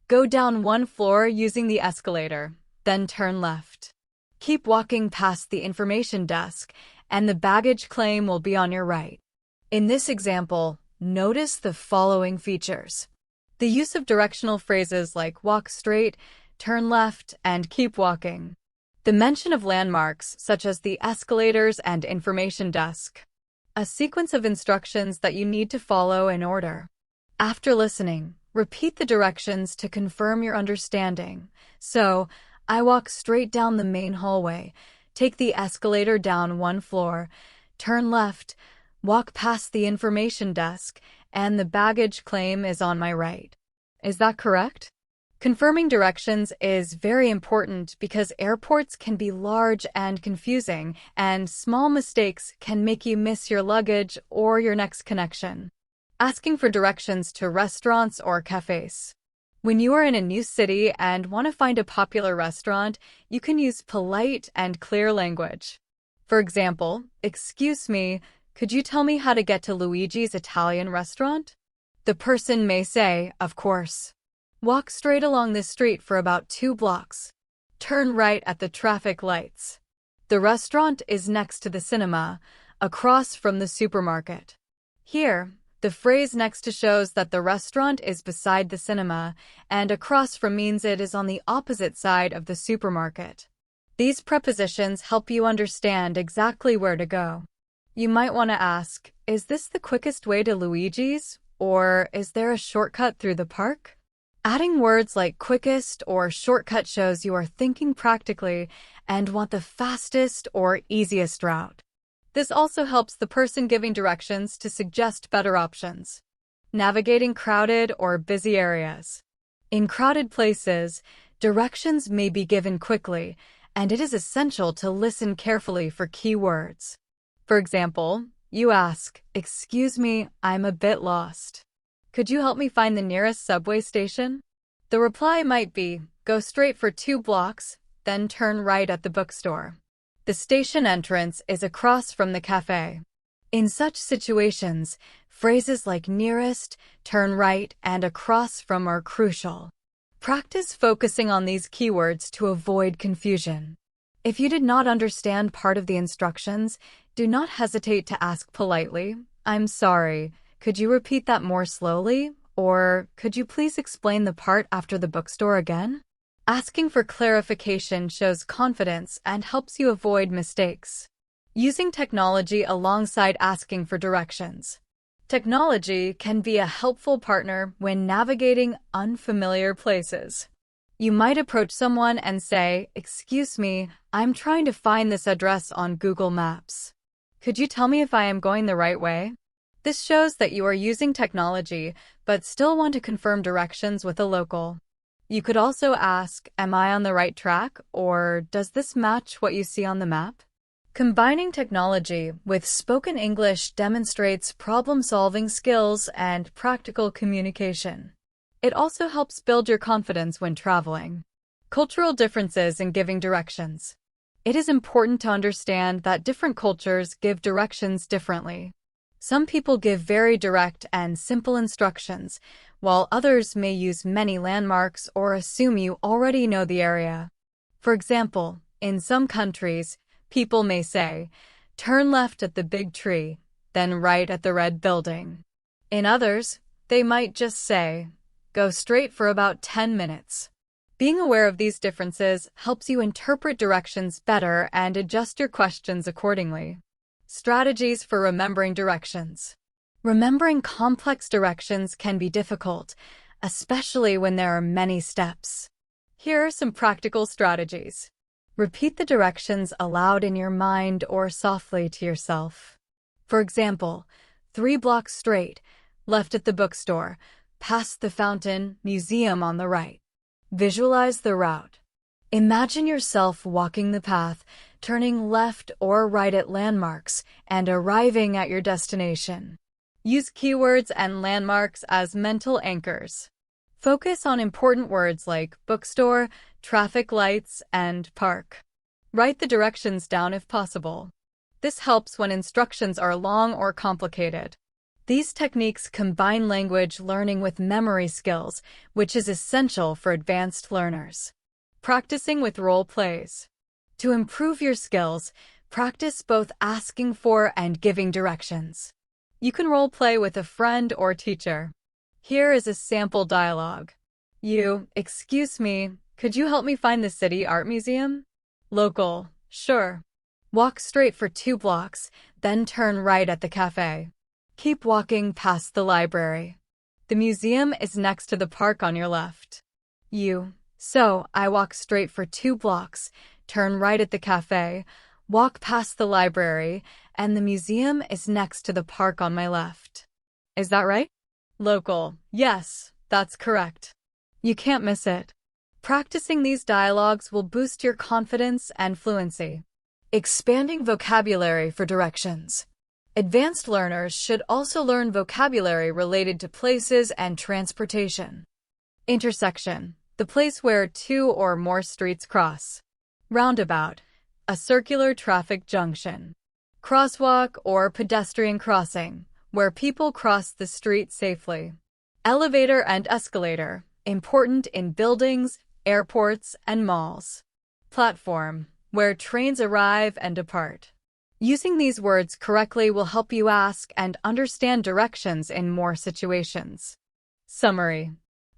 Go down one floor using the escalator, then turn left. Keep walking past the information desk, and the baggage claim will be on your right. In this example, notice the following features. The use of directional phrases like walk straight, turn left, and keep walking. The mention of landmarks such as the escalators and information desk. A sequence of instructions that you need to follow in order. After listening, repeat the directions to confirm your understanding. So, I walk straight down the main hallway, take the escalator down one floor, turn left, walk past the information desk, and the baggage claim is on my right. Is that correct? Confirming directions is very important because airports can be large and confusing, and small mistakes can make you miss your luggage or your next connection. Asking for directions to restaurants or cafes. When you are in a new city and want to find a popular restaurant, you can use polite and clear language. For example, excuse me, could you tell me how to get to Luigi's Italian restaurant? The person may say, of course. Walk straight along this street for about 2 blocks. Turn right at the traffic lights. The restaurant is next to the cinema, across from the supermarket. Here, the phrase next to shows that the restaurant is beside the cinema, and across from means it is on the opposite side of the supermarket. These prepositions help you understand exactly where to go. You might want to ask, is this the quickest way to Luigi's, or is there a shortcut through the park? Adding words like quickest or shortcut shows you are thinking practically and want the fastest or easiest route. This also helps the person giving directions to suggest better options. Navigating crowded or busy areas. In crowded places, directions may be given quickly, and it is essential to listen carefully for key words. For example, you ask, "Excuse me, I'm a bit lost. Could you help me find the nearest subway station?" The reply might be, "Go straight for 2 blocks, then turn right at the bookstore. The station entrance is across from the cafe." In such situations, phrases like nearest, turn right, and across from are crucial. Practice focusing on these keywords to avoid confusion. If you did not understand part of the instructions, do not hesitate to ask politely, "I'm sorry. Could you repeat that more slowly? Or could you please explain the part after the bookstore again?" Asking for clarification shows confidence and helps you avoid mistakes. Using technology alongside asking for directions. Technology can be a helpful partner when navigating unfamiliar places. You might approach someone and say, "Excuse me, I'm trying to find this address on Google Maps. Could you tell me if I am going the right way?" This shows that you are using technology, but still want to confirm directions with a local. You could also ask, "Am I on the right track?" or "Does this match what you see on the map?" Combining technology with spoken English demonstrates problem-solving skills and practical communication. It also helps build your confidence when traveling. Cultural differences in giving directions. It is important to understand that different cultures give directions differently. Some people give very direct and simple instructions, while others may use many landmarks or assume you already know the area. For example, in some countries, people may say, "Turn left at the big tree, then right at the red building." In others, they might just say, "Go straight for about 10 minutes." Being aware of these differences helps you interpret directions better and adjust your questions accordingly. Strategies for remembering directions. Remembering complex directions can be difficult, especially when there are many steps. Here are some practical strategies. Repeat the directions aloud in your mind or softly to yourself. For example, 3 blocks straight, left at the bookstore, past the fountain, museum on the right. Visualize the route. Imagine yourself walking the path, turning left or right at landmarks, and arriving at your destination. Use keywords and landmarks as mental anchors. Focus on important words like bookstore, traffic lights, and park. Write the directions down if possible. This helps when instructions are long or complicated. These techniques combine language learning with memory skills, which is essential for advanced learners. Practicing with role plays. To improve your skills, practice both asking for and giving directions. You can role play with a friend or teacher. Here is a sample dialogue. Excuse me, could you help me find the city art museum? Local, sure. Walk straight for 2 blocks, then turn right at the cafe. Keep walking past the library. The museum is next to the park on your left. So I walk straight for 2 blocks, turn right at the cafe, walk past the library, and the museum is next to the park on my left. Is that right? Local, yes, that's correct. You can't miss it. Practicing these dialogues will boost your confidence and fluency. Expanding vocabulary for directions. Advanced learners should also learn vocabulary related to places and transportation. Intersection, the place where 2 or more streets cross. Roundabout, a circular traffic junction. Crosswalk or pedestrian crossing, where people cross the street safely. Elevator and escalator, important in buildings, airports, and malls. Platform, where trains arrive and depart. Using these words correctly will help you ask and understand directions in more situations. Summary.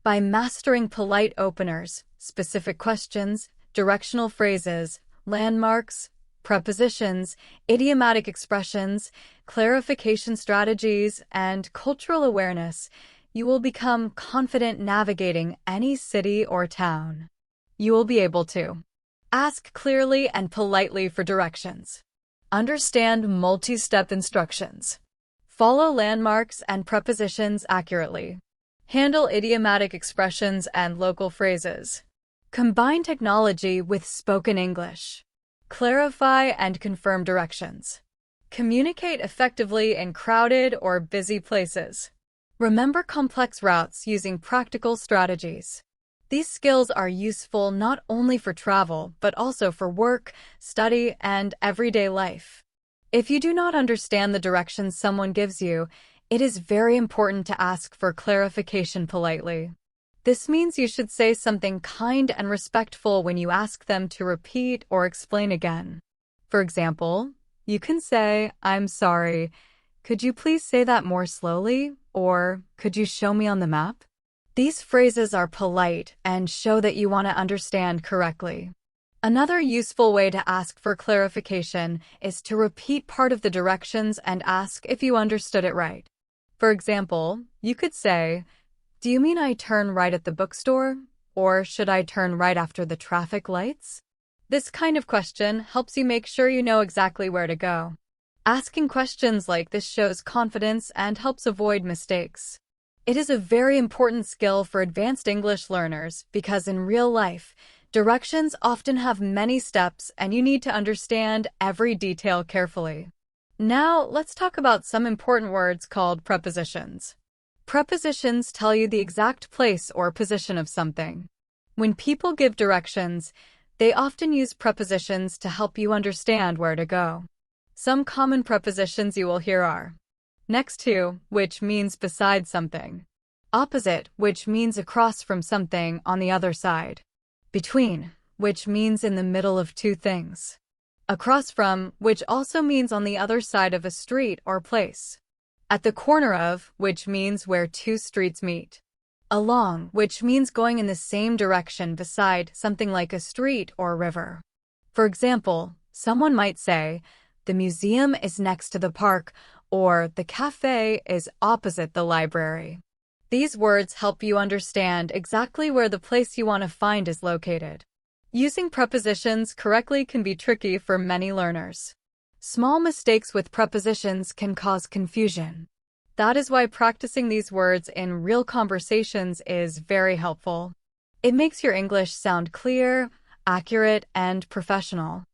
By mastering polite openers, specific questions, directional phrases, landmarks, prepositions, idiomatic expressions, clarification strategies, and cultural awareness, you will become confident navigating any city or town. You will be able to ask clearly and politely for directions. Understand multi-step instructions. Follow landmarks and prepositions accurately. Handle idiomatic expressions and local phrases. Combine technology with spoken English. Clarify and confirm directions. Communicate effectively in crowded or busy places. Remember complex routes using practical strategies. These skills are useful not only for travel, but also for work, study, and everyday life. If you do not understand the directions someone gives you, it is very important to ask for clarification politely. This means you should say something kind and respectful when you ask them to repeat or explain again. For example, you can say, "I'm sorry, could you please say that more slowly?" Or, "Could you show me on the map?" These phrases are polite and show that you want to understand correctly. Another useful way to ask for clarification is to repeat part of the directions and ask if you understood it right. For example, you could say, "Do you mean I turn right at the bookstore? Or should I turn right after the traffic lights?" This kind of question helps you make sure you know exactly where to go. Asking questions like this shows confidence and helps avoid mistakes. It is a very important skill for advanced English learners because in real life, directions often have many steps and you need to understand every detail carefully. Now, let's talk about some important words called prepositions. Prepositions tell you the exact place or position of something. When people give directions, they often use prepositions to help you understand where to go. Some common prepositions you will hear are next to, which means beside something. Opposite, which means across from something on the other side. Between, which means in the middle of 2 things. Across from, which also means on the other side of a street or place. At the corner of, which means where 2 streets meet. Along, which means going in the same direction beside something like a street or river. For example, someone might say, "The museum is next to the park," or "The cafe is opposite the library." These words help you understand exactly where the place you want to find is located. Using prepositions correctly can be tricky for many learners. Small mistakes with prepositions can cause confusion. That is why practicing these words in real conversations is very helpful. It makes your English sound clear, accurate, and professional.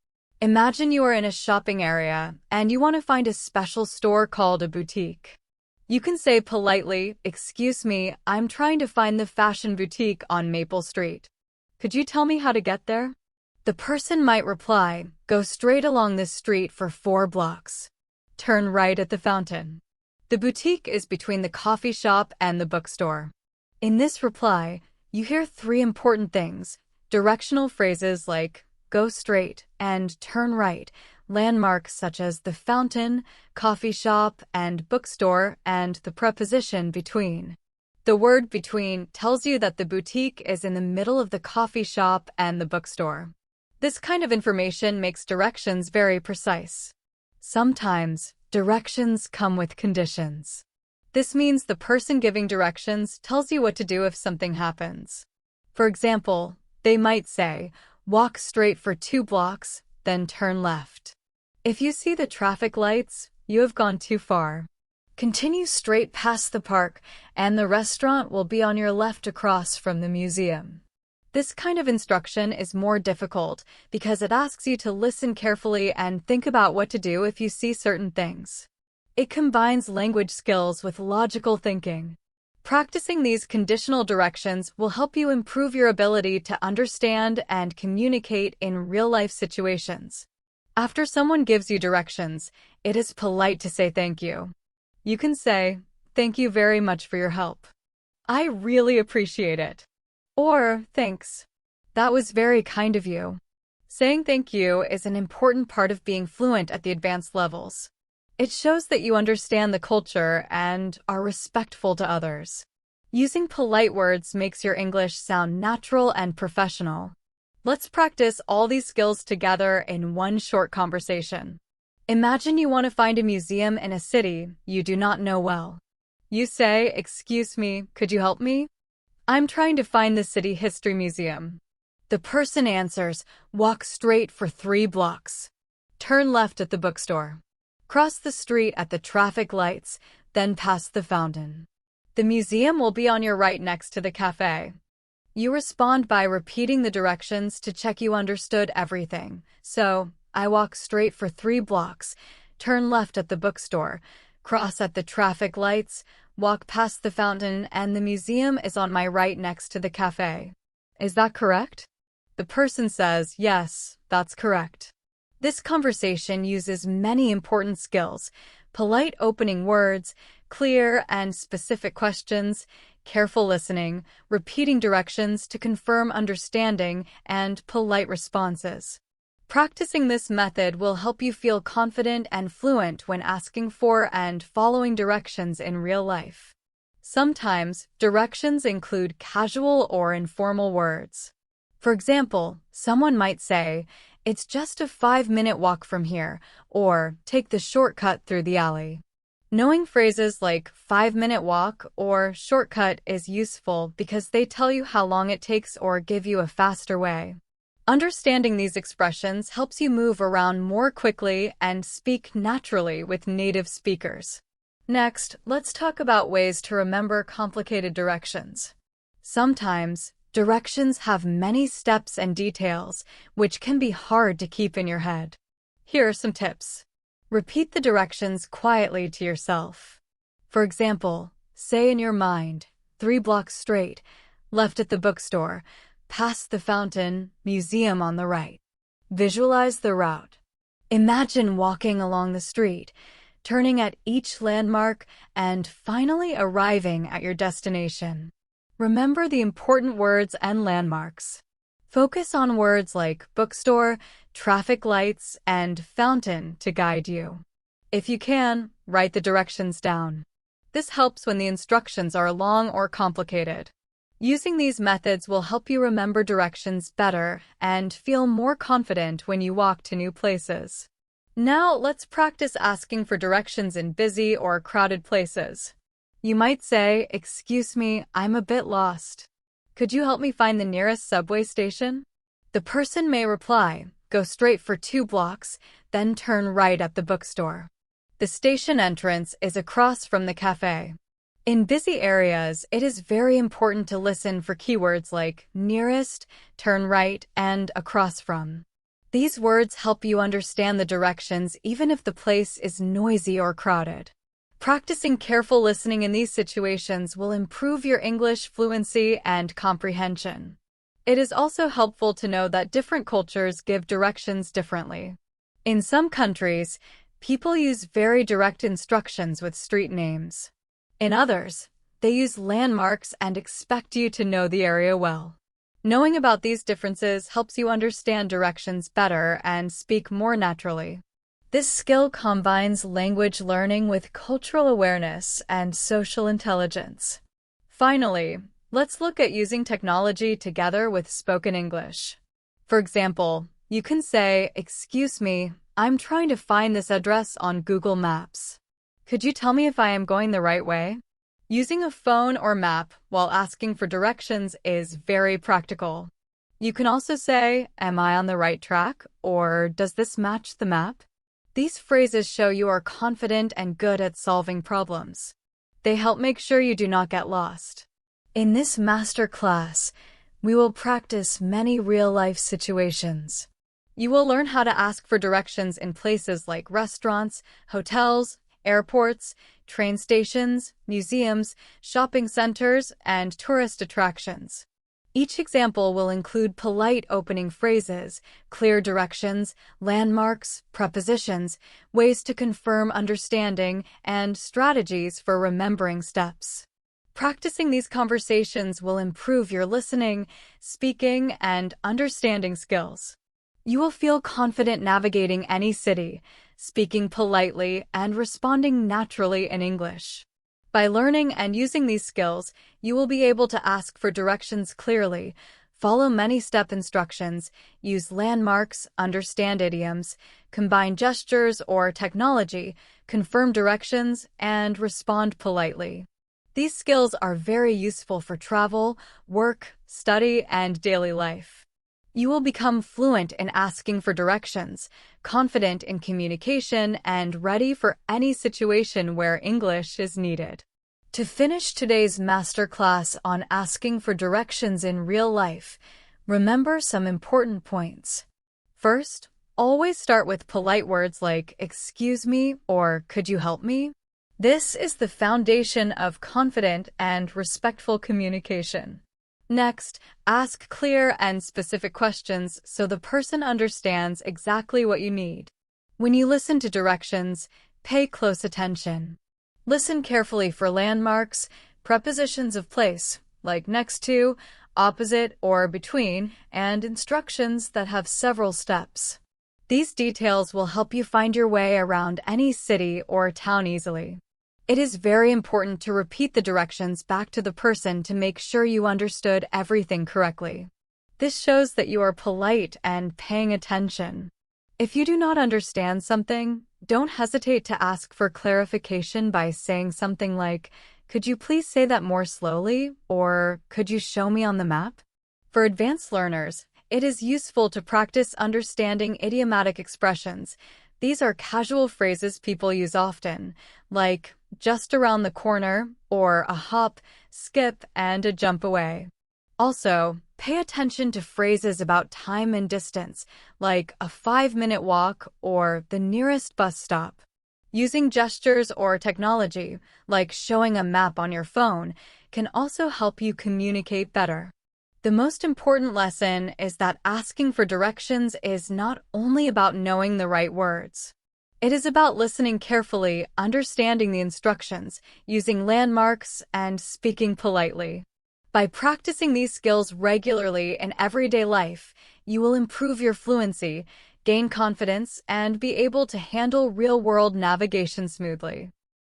Imagine you are in a shopping area and you want to find a special store called a boutique. You can say politely, "Excuse me, I'm trying to find the fashion boutique on Maple Street. Could you tell me how to get there?" The person might reply, "Go straight along this street for 4 blocks. Turn right at the fountain." The boutique is between the coffee shop and the bookstore. In this reply, you hear 3 important things: directional phrases like "go straight" and "turn right," landmarks such as the fountain, coffee shop, and bookstore, and the preposition between. The word between tells you that the boutique is in the middle of the coffee shop and the bookstore. This kind of information makes directions very precise. Sometimes, directions come with conditions. This means the person giving directions tells you what to do if something happens. For example, they might say, "Walk straight for 2 blocks, then turn left." If you see the traffic lights, you have gone too far. Continue straight past the park, and the restaurant will be on your left across from the museum. This kind of instruction is more difficult because it asks you to listen carefully and think about what to do if you see certain things. It combines language skills with logical thinking. Practicing these conditional directions will help you improve your ability to understand and communicate in real-life situations. After someone gives you directions, it is polite to say thank you. You can say, "Thank you very much for your help. I really appreciate it." Or, "Thanks. That was very kind of you." Saying thank you is an important part of being fluent at the advanced levels. It shows that you understand the culture and are respectful to others. Using polite words makes your English sound natural and professional. Let's practice all these skills together in one short conversation. Imagine you want to find a museum in a city you do not know well. You say, "Excuse me, could you help me? I'm trying to find the City History Museum." The person answers, "Walk straight for 3 blocks. Turn left at the bookstore. Cross the street at the traffic lights, then past the fountain. The museum will be on your right next to the cafe." You respond by repeating the directions to check you understood everything. So, "I walk straight for 3 blocks, turn left at the bookstore, cross at the traffic lights, walk past the fountain, and the museum is on my right next to the cafe. Is that correct?" The person says, "Yes, that's correct." This conversation uses many important skills: polite opening words, clear and specific questions, careful listening, repeating directions to confirm understanding, and polite responses. Practicing this method will help you feel confident and fluent when asking for and following directions in real life. Sometimes, directions include casual or informal words. For example, someone might say, "It's just a 5-minute walk from here," or "Take the shortcut through the alley." Knowing phrases like 5-minute walk or shortcut is useful because they tell you how long it takes or give you a faster way. Understanding these expressions helps you move around more quickly and speak naturally with native speakers. Next, let's talk about ways to remember complicated directions. Sometimes, directions have many steps and details, which can be hard to keep in your head. Here are some tips. Repeat the directions quietly to yourself. For example, say in your mind, 3 blocks straight, left at the bookstore, past the fountain, museum on the right. Visualize the route. Imagine walking along the street, turning at each landmark, and finally arriving at your destination. Remember the important words and landmarks. Focus on words like bookstore, traffic lights, and fountain to guide you. If you can, write the directions down. This helps when the instructions are long or complicated. Using these methods will help you remember directions better and feel more confident when you walk to new places. Now, let's practice asking for directions in busy or crowded places. You might say, "Excuse me, I'm a bit lost. Could you help me find the nearest subway station?" The person may reply, "Go straight for 2 blocks, then turn right at the bookstore. The station entrance is across from the cafe." In busy areas, it is very important to listen for keywords like nearest, turn right, and across from. These words help you understand the directions even if the place is noisy or crowded. Practicing careful listening in these situations will improve your English fluency and comprehension. It is also helpful to know that different cultures give directions differently. In some countries, people use very direct instructions with street names. In others, they use landmarks and expect you to know the area well. Knowing about these differences helps you understand directions better and speak more naturally. This skill combines language learning with cultural awareness and social intelligence. Finally, let's look at using technology together with spoken English. For example, you can say, "Excuse me, I'm trying to find this address on Google Maps. Could you tell me if I am going the right way?" Using a phone or map while asking for directions is very practical. You can also say, "Am I on the right track?" or "Does this match the map?" These phrases show you are confident and good at solving problems. They help make sure you do not get lost. In this master class, we will practice many real-life situations. You will learn how to ask for directions in places like restaurants, hotels, airports, train stations, museums, shopping centers, and tourist attractions. Each example will include polite opening phrases, clear directions, landmarks, prepositions, ways to confirm understanding, and strategies for remembering steps. Practicing these conversations will improve your listening, speaking, and understanding skills. You will feel confident navigating any city, speaking politely, and responding naturally in English. By learning and using these skills, you will be able to ask for directions clearly, follow many step instructions, use landmarks, understand idioms, combine gestures or technology, confirm directions, and respond politely. These skills are very useful for travel, work, study, and daily life. You will become fluent in asking for directions, confident in communication, and ready for any situation where English is needed. To finish today's masterclass on asking for directions in real life, remember some important points. First, always start with polite words like "excuse me" or "could you help me?" This is the foundation of confident and respectful communication. Next, ask clear and specific questions so the person understands exactly what you need. When you listen to directions, pay close attention. Listen carefully for landmarks, prepositions of place, like next to, opposite, or between, and instructions that have several steps. These details will help you find your way around any city or town easily. It is very important to repeat the directions back to the person to make sure you understood everything correctly. This shows that you are polite and paying attention. If you do not understand something, don't hesitate to ask for clarification by saying something like, "Could you please say that more slowly?" or "Could you show me on the map?" For advanced learners, it is useful to practice understanding idiomatic expressions. These are casual phrases people use often, like "just around the corner" or "a hop, skip, and a jump away." Also, pay attention to phrases about time and distance, like "a 5-minute walk" or "the nearest bus stop." Using gestures or technology, like showing a map on your phone, can also help you communicate better. The most important lesson is that asking for directions is not only about knowing the right words. It is about listening carefully, understanding the instructions, using landmarks, and speaking politely. By practicing these skills regularly in everyday life, you will improve your fluency, gain confidence, and be able to handle real-world navigation smoothly.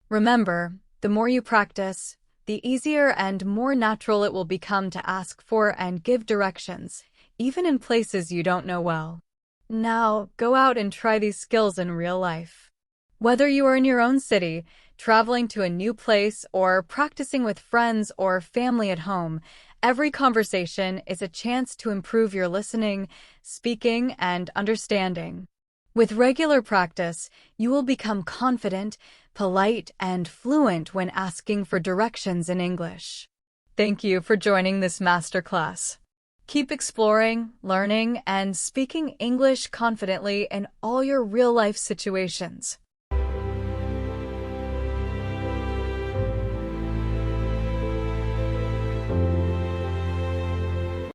Remember, the more you practice, the easier and more natural it will become to ask for and give directions, even in places you don't know well. Now, go out and try these skills in real life. Whether you are in your own city, traveling to a new place, or practicing with friends or family at home, every conversation is a chance to improve your listening, speaking, and understanding. With regular practice, you will become confident, polite, and fluent when asking for directions in English. Thank you for joining this masterclass. Keep exploring, learning, and speaking English confidently in all your real-life situations.